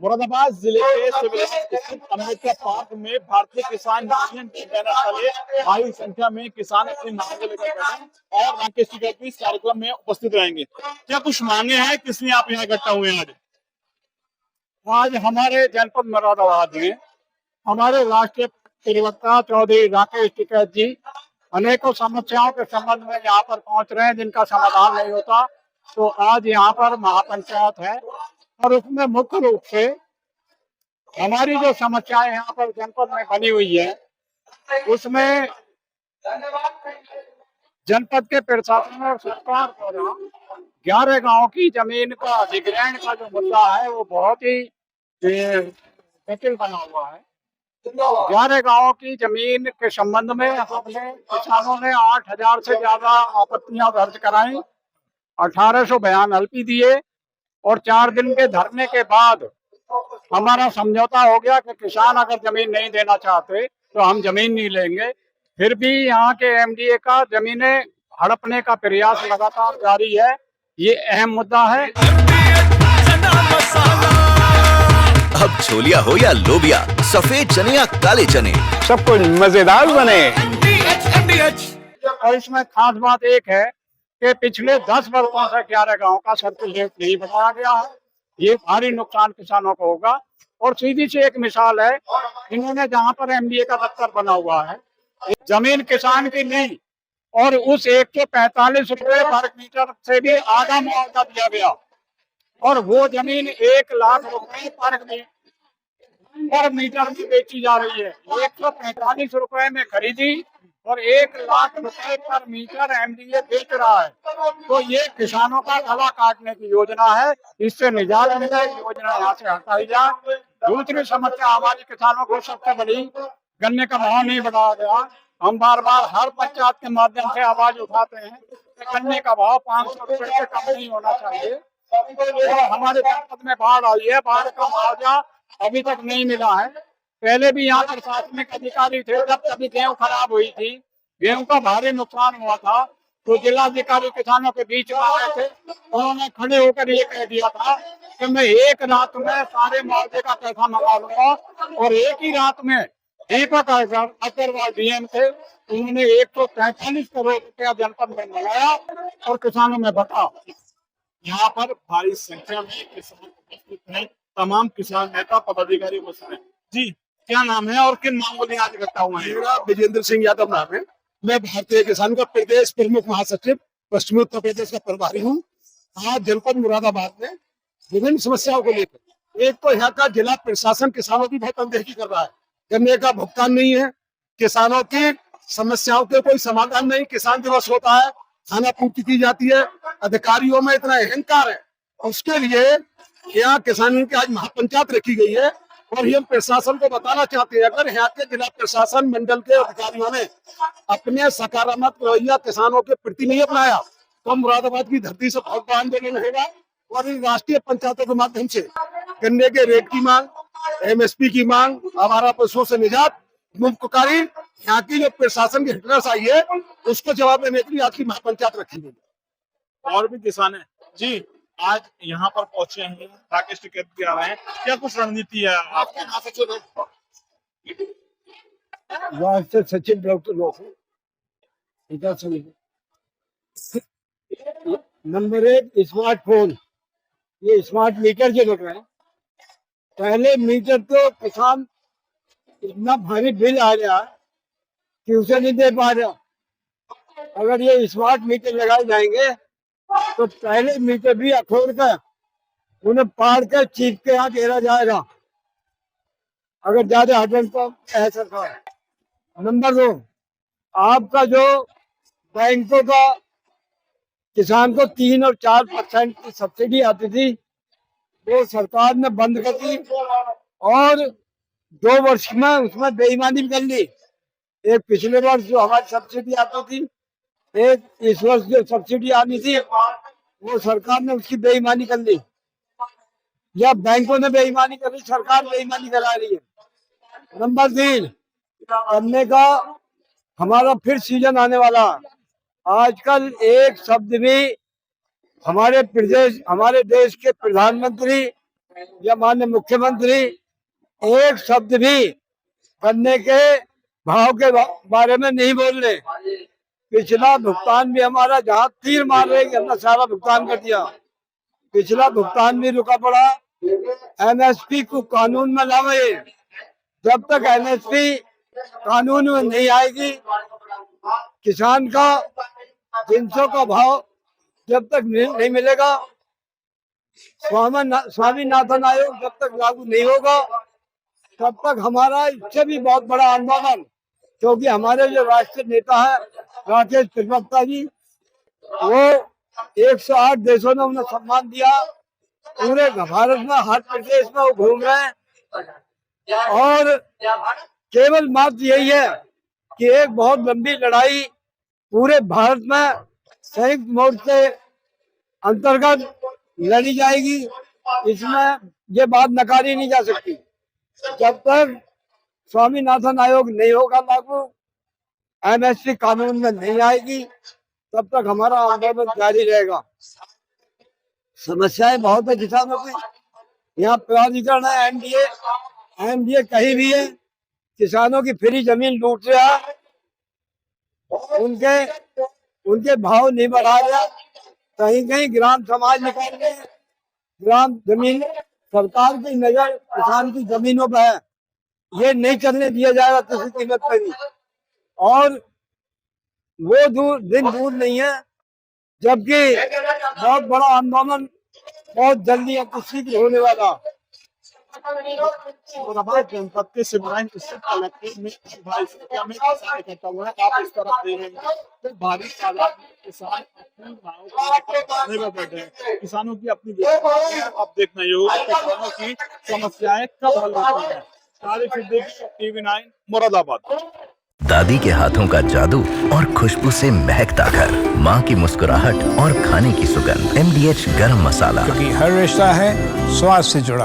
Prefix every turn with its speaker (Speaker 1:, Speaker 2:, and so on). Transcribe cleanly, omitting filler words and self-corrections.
Speaker 1: मुरादाबाद जिले के सिविल स्थित अम्बेडकर पार्क में भारतीय किसान यूनियन के बैनर तले भारी संख्या में किसान अपनी मांगें लेकर बैठे और राकेश टिकैत भी इस कार्यक्रम में उपस्थित रहेंगे। क्या कुछ मांगे हैं, किस लिए आप यहाँ इकट्ठा हुए हैं? आज हमारे जनपद मुरादाबाद में हमारे राष्ट्रीय प्रवक्ता चौधरी राकेश टिकैत जी अनेकों समस्याओं के संबंध में यहाँ पर पहुंच रहे हैं, जिनका समाधान नहीं होता। तो आज यहाँ पर महापंचायत है और उसमें मुख्य रूप से हमारी जो समस्याएं यहाँ पर जनपद में बनी हुई है, उसमें जनपद के प्रशासन और सरकार द्वारा 11 गांव की जमीन का अधिग्रहण का जो मुद्दा है वो बहुत ही जटिल बना हुआ है। 11 गांवों की जमीन के संबंध में हमने किसानों ने 8000 से ज्यादा आपत्तियां दर्ज कराई, 1800 बयान हल्फी दिए और 4 दिन के धरने के बाद हमारा समझौता हो गया कि किसान अगर जमीन नहीं देना चाहते तो हम जमीन नहीं लेंगे। फिर भी यहाँ के एमडीए का जमीनें हड़पने का प्रयास लगातार जारी है। ये अहम मुद्दा है।
Speaker 2: अब छोलिया हो या लोबिया, सफेद चने या काले चने,
Speaker 3: सब कुछ मजेदार बने।
Speaker 1: और इसमें खास बात एक है कि पिछले 10 वर्षों से 11 गांव का सर्किल रेट नहीं बढ़ाया गया है। ये भारी नुकसान किसानों को होगा। और सीधी सी एक मिसाल है, इन्होंने जहां पर एमडीए का दफ्तर बना हुआ है, जमीन किसान की नहीं और उस 145 रुपए वर्ग मीटर से भी आधा मुआवजा दिया गया और वो जमीन 1 लाख रुपए पर मीटर में बेची जा रही है। 145 रुपए में खरीदी और 1 लाख रुपए पर मीटर एमडीए बेच रहा है। तो ये किसानों का गला काटने की योजना है। इससे निजात मिले, योजना यहाँ से हटाई जाए। दूसरी समस्या हमारी किसानों को सबसे बड़ी, गन्ने का भाव नहीं बढ़ाया गया। हम बार बार हर पंचायत के माध्यम से आवाज उठाते हैं कि गन्ने का भाव 500 रुपए से कम नहीं होना चाहिए। और हमारे जनपद में बाढ़ आई है, बाढ़ का मुआवजा अभी तक नहीं मिला है। पहले भी यहाँ प्रशासनिक अधिकारी थे, जब कभी गेहूं खराब हुई थी, गेहूं का भारी नुकसान हुआ था, तो जिलाधिकारी किसानों के बीच में आए थे। उन्होंने खड़े होकर ये कह दिया था कि मैं एक रात में सारे मुआवजे का पैसा मंगा लूंगा। और एक ही रात में दीपक अग्रवाल डीएम थे, उन्होंने 143 करोड़ रुपया जनपद में मंगाया और किसानों में बता। यहाँ पर भारी संख्या में किसान उपस्थित हैं, तमाम किसान नेता पदाधिकारी उपस्थित हैं। जी, क्या नाम है और किन मांगों में आज इकट्ठा हुआ है?
Speaker 4: मेरा विजेंद्र सिंह यादव नाम है। मैं भारतीय किसान का प्रदेश प्रमुख महासचिव पश्चिमी उत्तर प्रदेश का प्रभारी हूँ। आज जनपद मुरादाबाद में विभिन्न समस्याओं को लेकर, एक तो यहाँ का जिला प्रशासन किसानों की बहुत अनदेखी कर रहा है। गन्ने का भुगतान नहीं है, किसानों की समस्याओं के कोई समाधान नहीं। किसान दिवस होता है, खाना पूर्ति की जाती है, अधिकारियों में इतना अहंकार है। उसके लिए यहाँ किसानों की आज महापंचायत रखी गई है और हम प्रशासन को बताना चाहते हैं, अगर यहाँ के जिला प्रशासन मंडल के अधिकारियों ने अपने सकारात्मक रवैया किसानों के प्रति नहीं अपनाया तो मुरादाबाद की धरती से बहुत बड़ा आंदोलन होगा। और इन राष्ट्रीय पंचायतों के माध्यम से गन्ने के रेट की मांग, एमएसपी की मांग, आवारा पशुओं से निजात, मुफ्तकारी, यहाँ की जो प्रशासन की हिटलर्स आई है उसको जवाब देने के लिए आज की महापंचायत रखी गई।
Speaker 1: और भी किसान है जी, आज यहाँ पर पहुंचे हैं, राकेश टिकैत भी आ रहे हैं। क्या कुछ रणनीति है आपके यहाँ से?
Speaker 4: Sachin doctor number 1, smartphone. ये स्मार्ट मीटर जो लग रहे हैं, पहले मीटर तो किसान इतना भारी बिल आ रहा है कि उसे नहीं दे पा रहा। अगर ये स्मार्ट मीटर लगाए जाएंगे तो पहले मीटर भी अखोर कर उन्हें पाड़ कर चीख के यहाँ घेरा जाएगा अगर ज्यादा हटन तो ऐसा था। नंबर 2, आपका जो बैंकों का किसान को 3 और 4% की सब्सिडी आती थी वो सरकार ने बंद कर दी और 2 वर्ष में उसमें बेईमानी कर ली। एक पिछले वर्ष जो हमारी सब्सिडी आती थी, एक इस वर्ष जो सब्सिडी आनी थी वो सरकार ने उसकी बेईमानी कर ली, या बैंकों ने बेईमानी कर ली, सरकार बेईमानी करा रही है। नंबर 3, गन्ने का हमारा फिर सीजन आने वाला। आजकल एक शब्द भी हमारे देश के प्रधानमंत्री या माननीय मुख्यमंत्री एक शब्द भी गन्ने के भाव के बारे में नहीं बोल रहे। पिछला भुगतान भी हमारा जहाँ तीर मार रहे कि हमने सारा भुगतान कर दिया, पिछला भुगतान भी रुका पड़ा। एमएसपी को कानून में लावे, जब तक एमएसपी कानून में नहीं आएगी, किसान का जिनसों का भाव जब तक नहीं मिलेगा, स्वामीनाथन आयोग जब तक लागू नहीं होगा, तब तक हमारा इससे भी बहुत बड़ा आंदोलन, क्योंकि हमारे जो राष्ट्रीय नेता है राकेश प्रवक्ता जी, वो 108 देशों ने उन्हें सम्मान दिया। पूरे भारत में हर प्रदेश में वो घूम रहे हैं और केवल मात्र यही है कि एक बहुत लंबी लड़ाई पूरे भारत में संयुक्त मोर्चे अंतर्गत लड़ी जाएगी। इसमें ये बात नकारी नहीं जा सकती। जब तक स्वामीनाथन आयोग नहीं होगा लागू, एमएसपी कानून में नहीं आएगी, तब तक हमारा आंदोलन जारी रहेगा। समस्याएं बहुत है किसानों की। यहाँ प्राधिकरण है, एनडीए कहीं भी है, किसानों की फ्री जमीन लूट रहा है, उनके भाव नहीं बढ़ा रहा। कहीं कहीं ग्राम समाज निकाल रहे हैं, ग्राम जमीन सरकार की नजर किसान की जमीनों पर है, ये नहीं चलने दिया जाएगा किसी कीमत पर भी। और वो दिन दूर नहीं है जबकि बहुत बड़ा आंदोलन बहुत जल्दी या कुछ शीघ्र होने वाला।
Speaker 5: मुरादाबाद जनपद के सिमराइन स्थित कलेक्ट्रेट में भाई संख्या में किसान इकट्ठा हुए हैं। आप इस तरफ दे रहे हैं तो भारी तादाद में किसान अपनी मांगों को लेकर में बैठे हैं। किसानों की अपनी आप देखना योग्य किसानों की समस्याएं कब हल होती है। तारिक सिद्दीकी, TV9 मुरादाबाद।
Speaker 2: दादी के हाथों का जादू और खुशबू से महकता घर, माँ की मुस्कुराहट और खाने की सुगंध। MDH गरम मसाला,
Speaker 3: क्योंकि हर रिश्ता है स्वाद से जुड़ा।